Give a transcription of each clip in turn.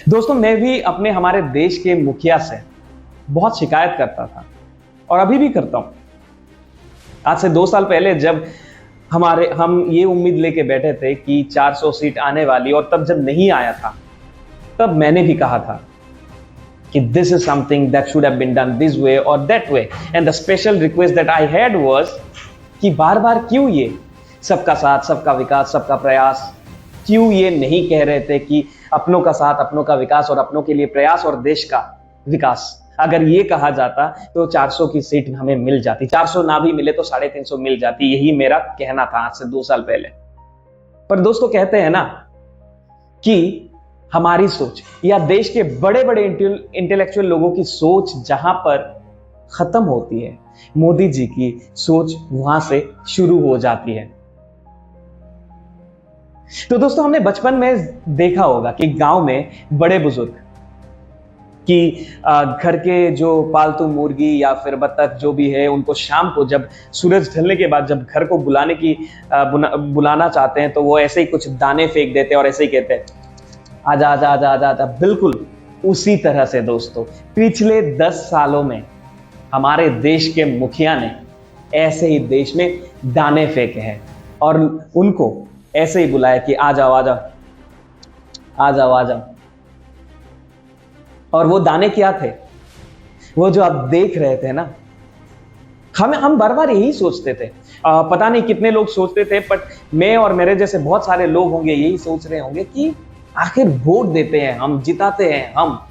दोस्तों, मैं भी अपने हमारे देश के मुखिया से बहुत शिकायत करता था और अभी भी करता हूं। आज से 2 साल पहले जब हम ये उम्मीद लेके बैठे थे कि 400 सीट आने वाली, और तब जब नहीं आया था, तब मैंने भी कहा था कि this is something that should have been done this way और that way, and the special request that I had was कि बार बार क्यों ये सबका साथ, सबका विकास, सबका प्रयास, क्यों ये नहीं कह रहे थे कि अपनों का साथ, अपनों का विकास और अपनों के लिए प्रयास और देश का विकास। अगर ये कहा जाता तो 400 की सीट हमें मिल जाती, 400 ना भी मिले तो 350 मिल जाती। यही मेरा कहना था आज से 2 साल पहले। पर दोस्तों, कहते हैं ना कि हमारी सोच या देश के बड़े बड़े इंटेलेक्चुअल लोगों की सोच जहां पर खत्म होती है, मोदी जी की सोच वहां से शुरू हो जाती है। तो दोस्तों, हमने बचपन में देखा होगा कि गांव में बड़े बुजुर्ग कि घर के जो पालतू मुर्गी या फिर बत्तख जो भी है, उनको शाम को जब सूरज ढलने के बाद जब घर को बुलाना चाहते हैं, तो वो ऐसे ही कुछ दाने फेंक देते हैं और ऐसे ही कहते हैं, आजा आजा आजा आजा आजा। बिल्कुल उसी तरह से दोस्तों, पिछले 10 सालों में हमारे देश के मुखिया ने ऐसे ही देश में दाने फेंके हैं और उनको ऐसे ही बुलाया कि आ जाओ आ जाओ आ जाओ आ जाओ। और वो दाने क्या थे? वो जो आप देख रहे थे ना, हम बार बार यही सोचते थे। पता नहीं कितने लोग सोचते थे, बट मैं और मेरे जैसे बहुत सारे लोग होंगे यही सोच रहे होंगे कि आखिर वोट देते हैं हम, जिताते हैं हम,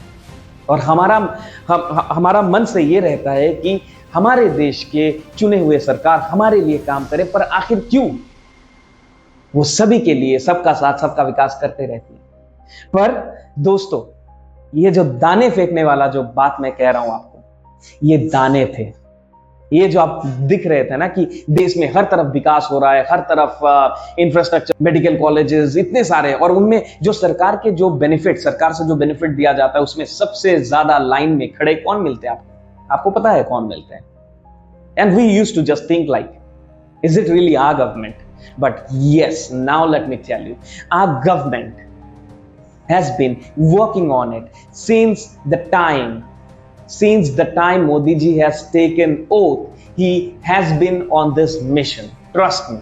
और हमारा मन से ये रहता है कि हमारे देश के चुने हुए सरकार हमारे लिए काम करे, पर आखिर क्यों वो सभी के लिए सबका साथ, सबका विकास करते रहती है। पर दोस्तों, ये जो दाने फेंकने वाला जो बात मैं कह रहा हूं आपको, ये दाने थे। ये जो आप दिख रहे थे ना कि देश में हर तरफ विकास हो रहा है, हर तरफ इंफ्रास्ट्रक्चर, मेडिकल कॉलेजेस इतने सारे, और उनमें जो सरकार के जो बेनिफिट, सरकार से जो बेनिफिट दिया जाता है, उसमें सबसे ज्यादा लाइन में खड़े कौन मिलते हैं आपको पता है कौन मिलते हैं? And we used to just think like, is it really our government? But yes, now let me tell you, our government has been working on it since the time Modi ji has taken oath. He has been on this mission, trust me.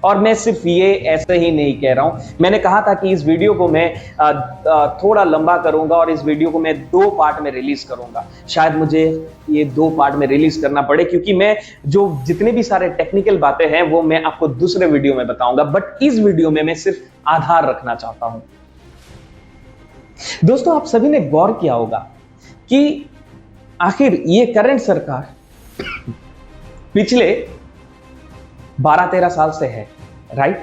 और मैं सिर्फ ये ऐसे ही नहीं कह रहा हूं, मैंने कहा था कि इस वीडियो को मैं थोड़ा लंबा करूंगा और इस वीडियो को मैं 2 पार्ट में रिलीज करूंगा। शायद मुझे ये 2 पार्ट में रिलीज करना पड़े, क्योंकि मैं जो जितने भी सारे टेक्निकल बातें हैं वो मैं आपको दूसरे वीडियो में बताऊंगा, बट इस वीडियो में मैं सिर्फ आधार रखना चाहता हूं। दोस्तों, आप सभी ने गौर किया होगा कि आखिर ये करंट सरकार पिछले 12-13 साल से है, राइट?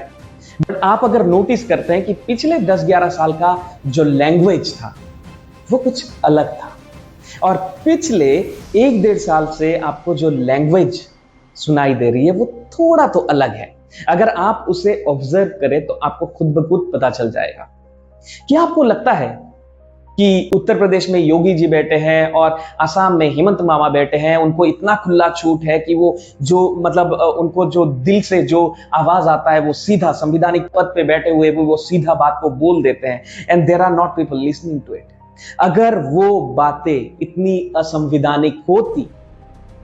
बट आप अगर नोटिस करते हैं कि पिछले 10-11 साल का जो लैंग्वेज था वो कुछ अलग था, और पिछले 1-1.5 साल से आपको जो लैंग्वेज सुनाई दे रही है वो थोड़ा तो अलग है। अगर आप उसे ऑब्जर्व करें तो आपको खुद ब खुद पता चल जाएगा। क्या आपको लगता है कि उत्तर प्रदेश में योगी जी बैठे हैं और असम में हेमंत मामा बैठे हैं, उनको इतना खुला छूट है कि वो जो मतलब उनको जो दिल से जो आवाज आता है वो सीधा संविधानिक पद पे बैठे हुए वो सीधा बात को बोल देते हैं, and there are not people listening to it. अगर वो बातें इतनी असंविधानिक होती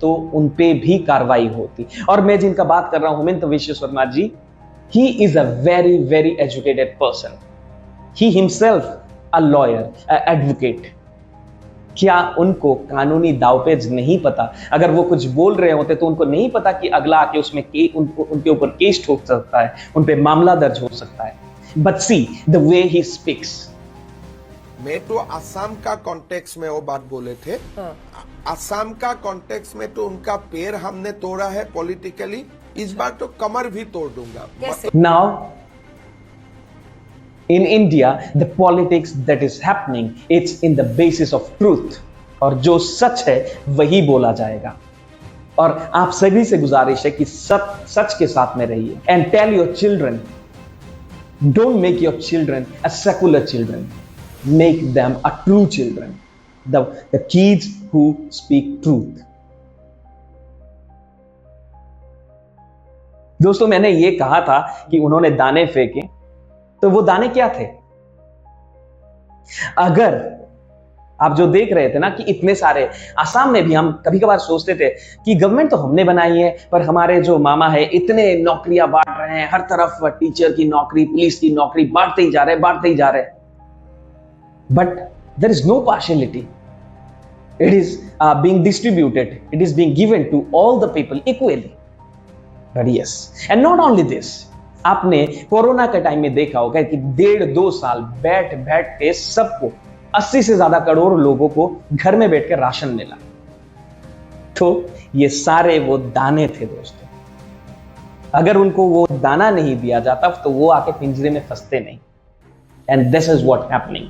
तो उन पे भी कार्रवाई होती। और मैं जिनका बात कर रहा हूं, Hemant Biswa Sarma ji, he is a very very educated person, he himself a lawyer, advocate. क्या उनको कानूनी दावपेच नहीं पता? अगर वो कुछ बोल रहे होते तो उनको नहीं पता कि अगला आके उसमें उनके ऊपर केस ठोक सकता है, उन पे मामला दर्ज हो सकता है। But see the way he speaks. मैं तो असम का कॉन्टेक्स्ट में वो बात बोले थे। असम का कॉन्टेक्स्ट में तो उनका पैर हमने तोड़ा है पॉलिटिकली, इस बार तो कमर भी तोड़ दूंगा। Now in India, the politics that is happening, it's in the basis of truth, और जो सच है वही बोला जाएगा। और आप सभी से गुजारिश है कि सच के साथ में रहिए, and tell your children, don't make your children a secular children, make them a true children, the kids who speak truth. दोस्तों, मैंने ये कहा था कि उन्होंने दाने फेंके, तो वो दाने क्या थे? अगर आप जो देख रहे थे ना कि इतने सारे आसाम में भी हम कभी कभार सोचते थे कि गवर्नमेंट तो हमने बनाई है, पर हमारे जो मामा है इतने नौकरियां बांट रहे हैं, हर तरफ टीचर की नौकरी, पुलिस की नौकरी बांटते ही जा रहे। But there is no partiality, it is being distributed, it is being given to all the people equally. But yes, and not only this, आपने कोरोना के टाइम में देखा होगा कि 1.5-2 साल बैठ के सबको 80 से ज्यादा करोड़ लोगों को घर में बैठकर राशन मिला। तो ये सारे वो दाने थे दोस्तों, अगर उनको वो दाना नहीं दिया जाता तो वो आके पिंजरे में फंसते नहीं। And this is what happening,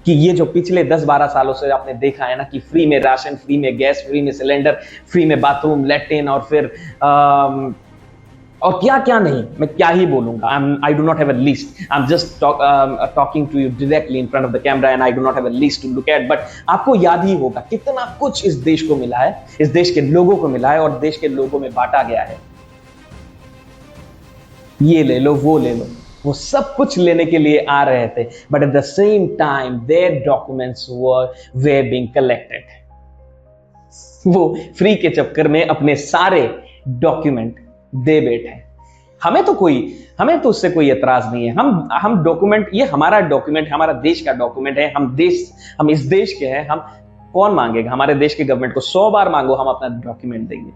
कि ये जो पिछले 10-12 सालों से आपने देखा है ना कि फ्री में राशन, फ्री में गैस, फ्री में सिलेंडर, फ्री में बाथरूम, लैट्रिन, और फिर और क्या क्या नहीं, मैं क्या ही बोलूंगा। I do not have a list, I am just talking to you directly in front of the camera and I do not have a list to look at, but आपको याद ही होगा कितना कुछ इस देश को मिला है, इस देश के लोगों को मिला है और देश के लोगों में बांटा गया है। ये ले लो, वो ले लो, वो सब कुछ लेने के लिए आ रहे थे, but at the same time their documents were being collected. वो फ्री के चक्कर में अपने सारे डॉक्यूमेंट दे बैठे। हमें तो उससे कोई एतराज नहीं है। हम डॉक्यूमेंट, ये हमारा डॉक्यूमेंट, हमारा देश का डॉक्यूमेंट है, हम इस देश के हैं, हम कौन मांगेगा? हमारे देश के गवर्नमेंट को 100 बार मांगो, हम अपना डॉक्यूमेंट देंगे,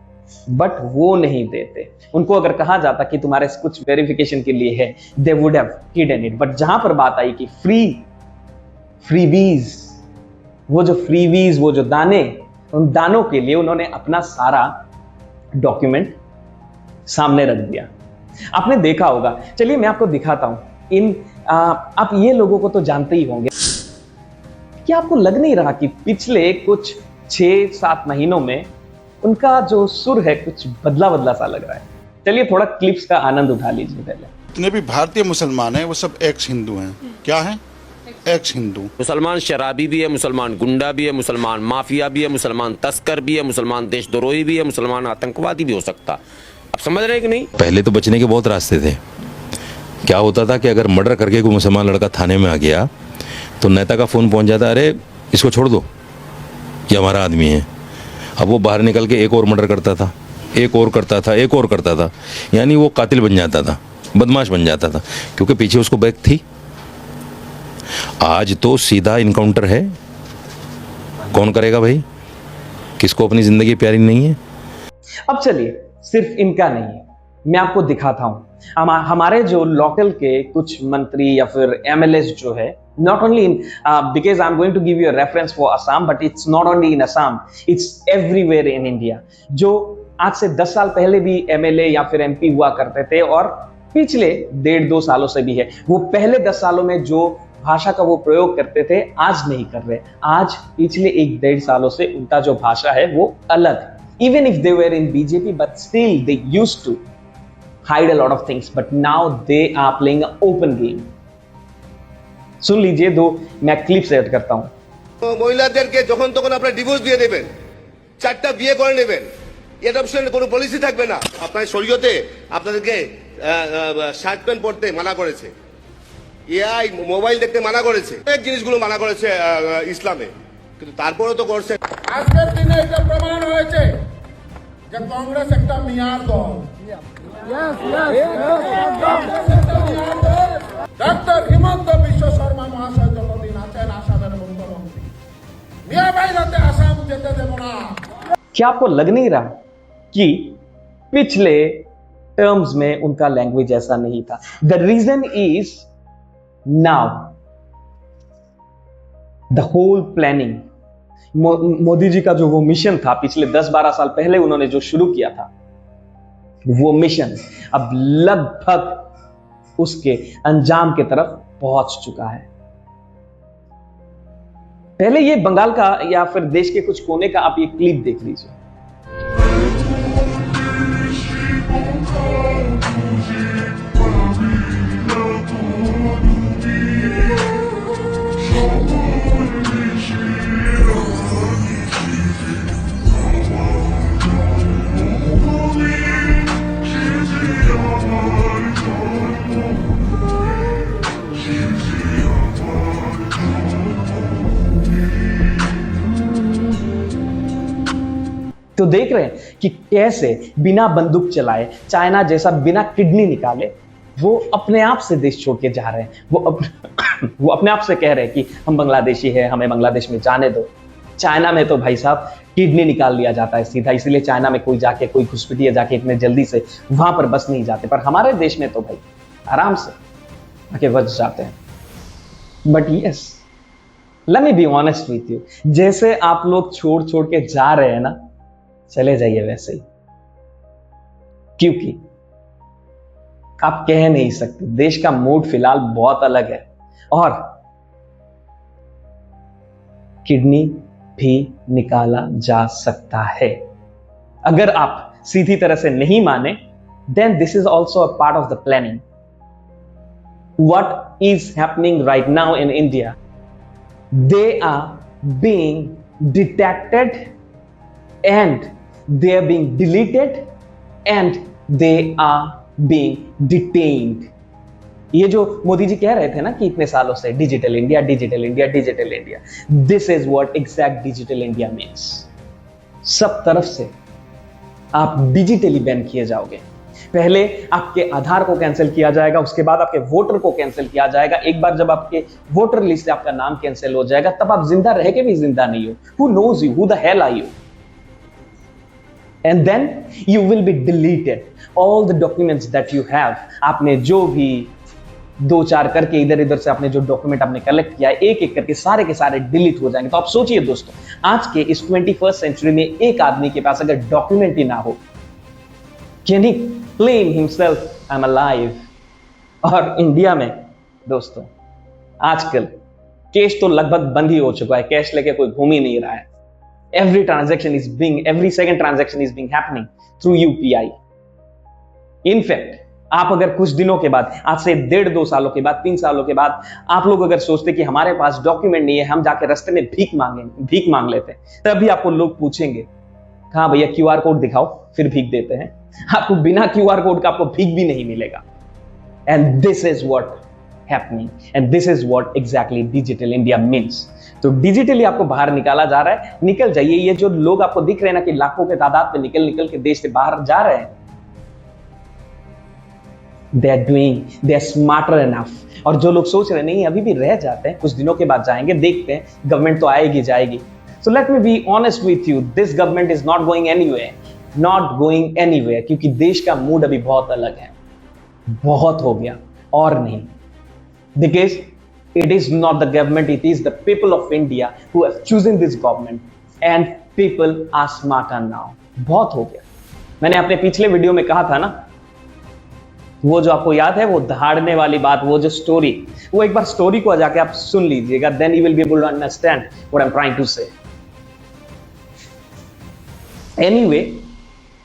बट वो नहीं देते। उनको अगर कहा जाता कि तुम्हारे कुछ वेरिफिकेशन के लिए है, they would have hidden it. But जहां पर बात आई कि फ्रीबीज, वो जो दाने, उन दानों के लिए उन्होंने अपना सारा डॉक्यूमेंट सामने रख दिया। आपने देखा होगा, चलिए मैं आपको दिखाता हूं। आप ये लोगों को तो जानते ही होंगे। क्या आपको लग नहीं रहा कि पिछले कुछ 6-7 महीनों में उनका जो सुर है कुछ बदला सा लग रहा है? चलिए थोड़ा क्लिप्स का आनंद उठा लीजिए। पहले जितने भी भारतीय मुसलमान हैं वो सब एक्स हिंदू हैं। क्या हैं? एक्स हिंदू। मुसलमान शराबी भी है, मुसलमान गुंडा भी है, मुसलमान माफिया भी है, मुसलमान तस्कर भी है, मुसलमान देशद्रोही भी है, मुसलमान आतंकवादी भी हो सकता। आप समझ रहे हैं कि नहीं? पहले तो बचने के बहुत रास्ते थे। क्या होता था कि अगर मर्डर करके कोई मुसलमान लड़का थाने में आ गया तो नेता का फ़ोन पहुंच जाता, अरे इसको छोड़ दो, ये हमारा आदमी है। अब वो बाहर निकल के एक और मर्डर करता था, एक और करता था, यानी वो कातिल बन जाता था, बदमाश बन जाता था, क्योंकि पीछे उसको बैक थी। आज तो सीधा इनकाउंटर है। कौन करेगा भाई? किसको अपनी ज़िंदगी प्यारी नहीं है? अब चलिए, सिर्फ इनका नहीं है, मैं आपको दिखाता हूं। हमारे जो लोकल के कुछ मंत्री या फिर एमएलएस जो है, not only in because I'm going to give you a reference for Assam, but it's not only in Assam, it's everywhere in India, जो आज से 10 साल पहले भी एमएलए या फिर एमपी हुआ करते थे और पिछले 1.5-2 सालों से भी है, वो पहले 10 सालों में जो भाषा का वो प्रयोग करते थे आज नहीं कर रहे। आज पिछले 1-1.5 सालों से उनका जो भाषा है वो अलग है। Even if they were in BJP, but still they used to hide a lot of things, but now they are playing an open game. सुन लीजिए, दो मैं क्लिप सेट करता हूं। মহিলাদেরকে যখন তখন আপনারা ডিভোর্স দিয়ে দেবেন, 4টা বিয়ে করে নেবেন, অ্যাডপশনের কোনো পলিসি থাকবে না। আপনার শরীয়তে আপনাদেরকে শার্ট প্যান্ট পরতে মানা করেছে, এআই মোবাইল দেখতে মানা করেছে, অনেক জিনিসগুলো মানা করেছে ইসলামে, কিন্তু তারপরেও তো করছে। আজকের দিনে এটা প্রমাণ হয়েছে যে কংগ্রেস একটা মিয়ার দল। ডক্টর হিমন্ত বিশ্ব শর্মা মহাশয় যতদিন আছেন আসামের মুখ্যমন্ত্রী, মিয়া বাইরাতে আসাম যেতে দেব না। क्या आपको लग नहीं रहा कि पिछले टर्म्स में उनका लैंग्वेज ऐसा नहीं था? The reason is now the whole planning. Modi ji का जो वो मिशन था पिछले 10-12 साल पहले उन्होंने जो शुरू किया था, वो मिशन अब लगभग उसके अंजाम की तरफ पहुंच चुका है। पहले ये बंगाल का या फिर देश के कुछ कोने का आप ये क्लिप देख लीजिए। तो देख रहे हैं कि कैसे बिना बंदूक चलाए, चाइना जैसा बिना किडनी निकाले, वो अपने आप से देश छोड़ के जा रहे हैं। वो अपने आप से कह रहे हैं कि हम बांग्लादेशी हैं, हमें बांग्लादेश में जाने दो। चाइना में तो भाई साहब किडनी निकाल लिया जाता है सीधा, इसलिए चाइना में कोई घुसपैठिया जाके इतने जल्दी से वहां पर बस नहीं जाते। पर हमारे देश में तो भाई आराम से आके बच जाते हैं। But yes, let me be honest with you, जैसे आप लोग छोड़ छोड़ के जा रहे हैं ना, चले जाइए वैसे ही, क्योंकि आप कह नहीं सकते, देश का मूड फिलहाल बहुत अलग है। और किडनी भी निकाला जा सकता है। अगर आप सीधी तरह से नहीं माने, then this is also a part of the planning. What is happening right now in India, they are being detected and they are being deleted and they are being detained। ये जो मोदी जी कह रहे थे ना कि इतने सालों से digital India, digital India, digital India, this is what exact digital India means. सब तरफ से आप डिजिटली बैन किए जाओगे। पहले आपके आधार को कैंसिल किया जाएगा, उसके बाद आपके वोटर को कैंसिल किया जाएगा। एक बार जब आपके वोटर लिस्ट से आपका नाम कैंसिल हो जाएगा, तब आप जिंदा रह के भी जिंदा नहीं हो। Who knows you? Who the hell are you? And then you will be deleted. All the documents that you have, आपने जो भी 2-4 करके इधर इधर से आपने जो डॉक्यूमेंट आपने कलेक्ट किया है, एक एक करके सारे के सारे डिलीट हो जाएंगे। तो आप सोचिए दोस्तों, आज के इस 21st सेंचुरी में एक आदमी के पास अगर डॉक्यूमेंट ही ना हो, can he claim himself I am alive? और इंडिया में दोस्तों आजकल कैश तो लगभग बंद ही हो चुका है, कैश लेके कोई घूम ही नहीं रहा है। every second transaction is being happening through UPI। In fact आप अगर कुछ दिनों के बाद, आज से 1.5-2 सालों के बाद, 3 सालों के बाद, आप लोग अगर सोचते कि हमारे पास डॉक्यूमेंट नहीं है, हम जाके रास्ते में भीख मांग लेते हैं, तभी आपको लोग पूछेंगे, हाँ भैया QR कोड दिखाओ, फिर भीख देते हैं। आपको बिना QR कोड का आपको भीख भी नहीं मिलेगा। And this is what happening, and this is what exactly digital India means. तो डिजिटली आपको बाहर निकाला जा रहा है। निकल जाइए। ये जो लोग आपको दिख रहे हैं ना कि लाखों के तादाद पे निकल के देश से बाहर जा रहे हैं, they are smarter enough। और जो लोग सोच रहे नहीं अभी भी रह जाते हैं, कुछ दिनों के बाद जाएंगे, देखते हैं, गवर्नमेंट तो आएगी जाएगी। So let me be honest with you, this government is not going anywhere, क्योंकि देश का मूड अभी बहुत अलग है। बहुत हो गया और नहीं, because it is not the government, it is the people of India who have chosen this government and people are smarter now। बहुत हो गया। मैंने अपने पिछले वीडियो में कहा था ना, वो जो आपको याद है, वो दहाड़ने वाली बात, वो जो स्टोरी, वो एक बार स्टोरी को जाके आप सुन लीजिएगा, then you will be able to understand what I'm trying to say। Anyway,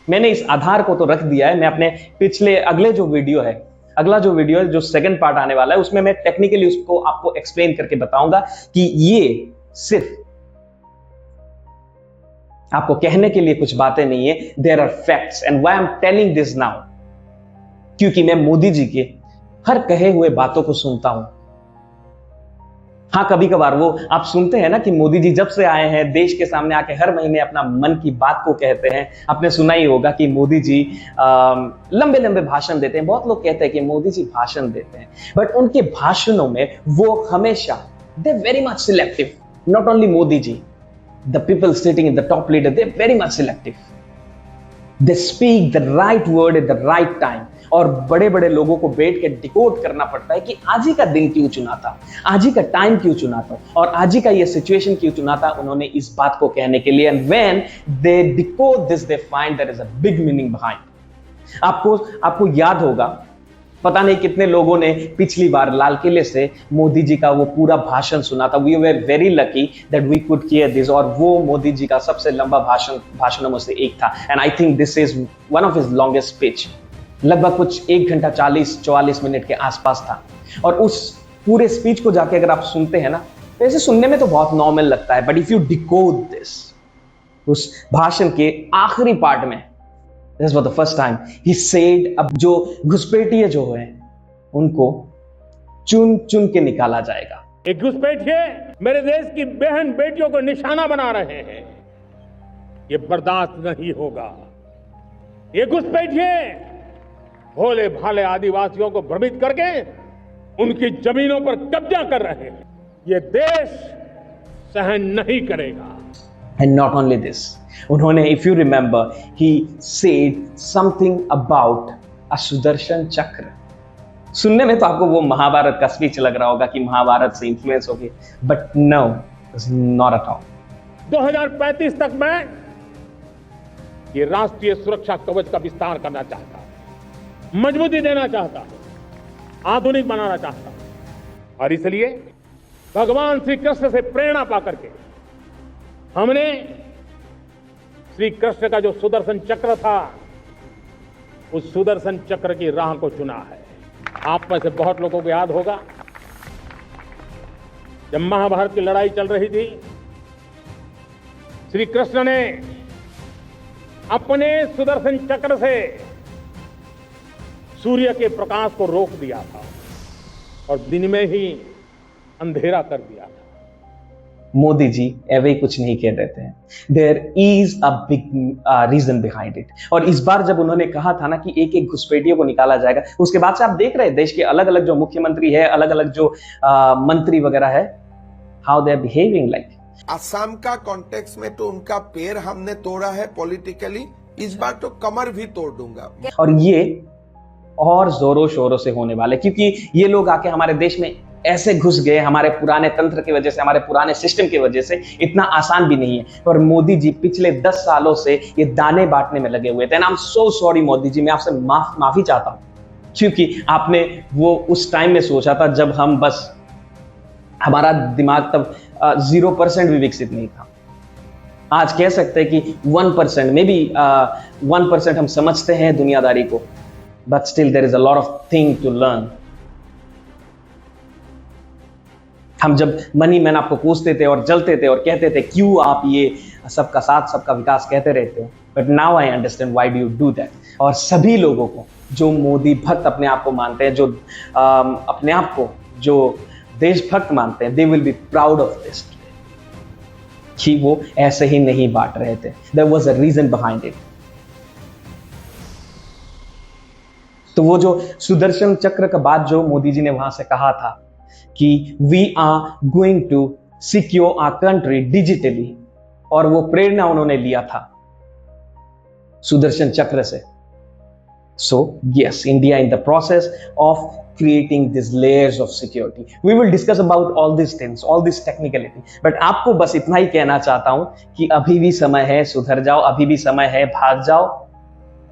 मैंने इस आधार को तो रख दिया है। मैं अपने अगला जो वीडियो है, जो सेकंड पार्ट आने वाला है, उसमें मैं टेक्निकली उसको आपको एक्सप्लेन करके बताऊंगा कि ये सिर्फ आपको कहने के लिए कुछ बातें नहीं है, there are facts. And why I am telling this now, क्योंकि मैं मोदी जी के हर कहे हुए बातों को सुनता हूं। हाँ, कभी कभार वो आप सुनते हैं ना कि मोदी जी जब से आए हैं देश के सामने आके हर महीने अपना मन की बात को कहते हैं। आपने सुना ही होगा कि मोदी जी लंबे लंबे भाषण देते हैं। बहुत लोग कहते हैं कि मोदी जी भाषण देते हैं, बट उनके भाषणों में वो हमेशा they very much selective. Not only Modi ji, the people sitting in the top leader, they very much selective. They speak the right word at the right time. और बड़े बड़े लोगों को बैठ के डिकोड करना पड़ता है कि आज ही का दिन क्यों चुना था, आज ही का टाइम क्यों चुना था, और आज ही का ये सिचुएशन क्यों चुना था उन्होंने इस बात को कहने के लिए। And when they decode this, they find there is a big meaning behind. आपको याद होगा, पता नहीं कितने लोगों ने पिछली बार लाल किले से मोदी जी का वो पूरा भाषण सुना था। We were very lucky that we could hear this. और वो मोदी जी का सबसे लंबा भाषणों में से एक था। And I think this is one of his longest speech. लगभग कुछ 1 घंटा 40-44 मिनट के आसपास था। और उस पूरे स्पीच को जाके अगर आप सुनते हैं ना, तो ऐसे सुनने में तो बहुत नॉर्मल लगता है, but if you decode this, उस भाषण के आखिरी पार्ट में, this was the first time he said, अब जो घुसपैठिए जो है उनको चुन चुन के निकाला जाएगा। एक घुसपैठिए मेरे देश की बहन बेटियों को निशाना बना रहे हैं। ये बर्दाश्त नहीं होगा। ये घुसपैठिए भोले भाले आदिवासियों को भ्रमित करके उनकी जमीनों पर कब्जा कर रहे हैं। ये देश सहन नहीं करेगा। And not only this, उन्होंने, if you remember, he said something about a Sudarshan चक्र। सुनने में तो आपको वो महाभारत का स्पीच लग रहा होगा कि महाभारत से इन्फ्लुएंस हो गए, but no, not at all. 2035 तक मैं ये राष्ट्रीय सुरक्षा कवच का विस्तार करना चाहता हूं, मजबूती देना चाहता हूं, आधुनिक बनाना चाहता हूं। और इसलिए भगवान श्री कृष्ण से प्रेरणा पाकर के हमने श्री कृष्ण का जो सुदर्शन चक्र था, उस सुदर्शन चक्र की राह को चुना है। आप में से बहुत लोगों को याद होगा, जब महाभारत की लड़ाई चल रही थी, श्री कृष्ण ने अपने सुदर्शन चक्र से सूर्य के प्रकाश को रोक दिया था और दिन में ही अंधेरा कर दिया था। मोदी जी ऐवे ही कुछ नहीं कह देते हैं। There is a big reason behind it. और इस बार जब उन्होंने कहा था ना कि एक एक घुसपैठियों को निकाला जाएगा, उसके बाद से आप देख रहे हैं देश के अलग अलग जो मुख्यमंत्री है, अलग अलग जो मंत्री वगैरह है, how they are behaving like. Assam का कॉन्टेक्स्ट में तो उनका पैर हमने तोड़ा है पॉलिटिकली, इस बार तो कमर भी तोड़ दूंगा। और ये और जोरों शोरों से होने वाले, क्योंकि ये लोग आके हमारे देश में ऐसे घुस गए, हमारे पुराने तंत्र की वजह से, हमारे पुराने सिस्टम की वजह से। इतना आसान भी नहीं है। और मोदी जी पिछले 10 सालों से ये दाने बांटने में लगे हुए थे। I am so sorry Modi ji, मैं आपसे माफी चाहता हूं, क्योंकि आपने वो उस टाइम में सोचा था जब हम बस, हमारा दिमाग तब 0% भी विकसित नहीं था। आज कह सकते हैं कि 1%, मे बी 1% हम समझते हैं दुनियादारी को, but still there is a lot of thing to learn. हम जब मनी मैन आपको पूछते थे और जलते थे और कहते थे क्यों आप ये सबका साथ सबका विकास कहते रहते हो, but now I understand why do you do that. और सभी लोगों को जो मोदी भक्त अपने आप को मानते हैं, जो अपने आप को जो देशभक्त मानते हैं, they will be proud of this कि वो ऐसे ही नहीं बांट रहे थे। There was a reason behind it. तो वो जो सुदर्शन चक्र का बात जो मोदी जी ने वहां से कहा था कि we are going to secure our country digitally, और वो प्रेरणा उन्होंने लिया था सुदर्शन चक्र से। So yes, India in the process of creating these layers of security. We will discuss about all these things, all this technicality. But आपको बस इतना ही कहना चाहता हूं कि अभी भी समय है, सुधर जाओ, अभी भी समय है, भाग जाओ,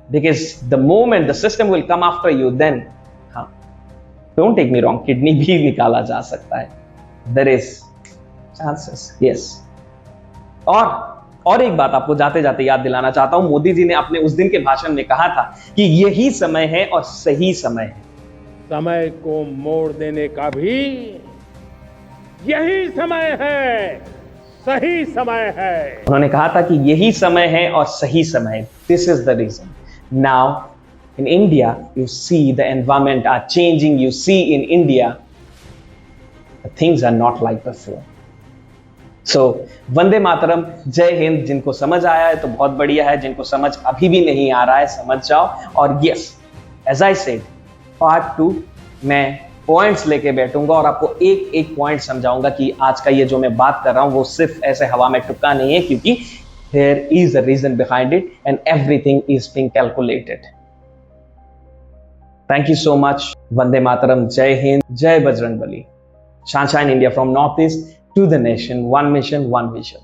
because the moment the system will come after you, then don't take me wrong, kidney भी निकाला जा सकता है। There is chances, yes. और एक बात आपको जाते जाते याद दिलाना चाहता हूं, मोदी जी ने अपने उस दिन के भाषण में कहा था कि यही समय है और सही समय है। समय को मोड़ देने का भी यही समय है, सही समय है। उन्होंने कहा था कि यही समय है और सही समय है। This is the reason. Now in India you see the environment are changing. You see in India things are not like before. So Vande Mataram, जय हिंद। जिनको समझ आया है तो बहुत बढ़िया है, जिनको समझ अभी भी नहीं आ रहा है समझ जाओ। और yes, as I said, part 2 मैं पॉइंट्स लेके बैठूंगा और आपको एक एक पॉइंट समझाऊंगा कि आज का ये जो मैं बात कर रहा हूं वो सिर्फ ऐसे हवा में तुक्का नहीं है, क्योंकि there is a reason behind it and everything is being calculated. Thank you so much. Vande Mataram, जय हिंद, जय Bajrangbali. Sunshine India from Northeast to the nation, one mission, one vision.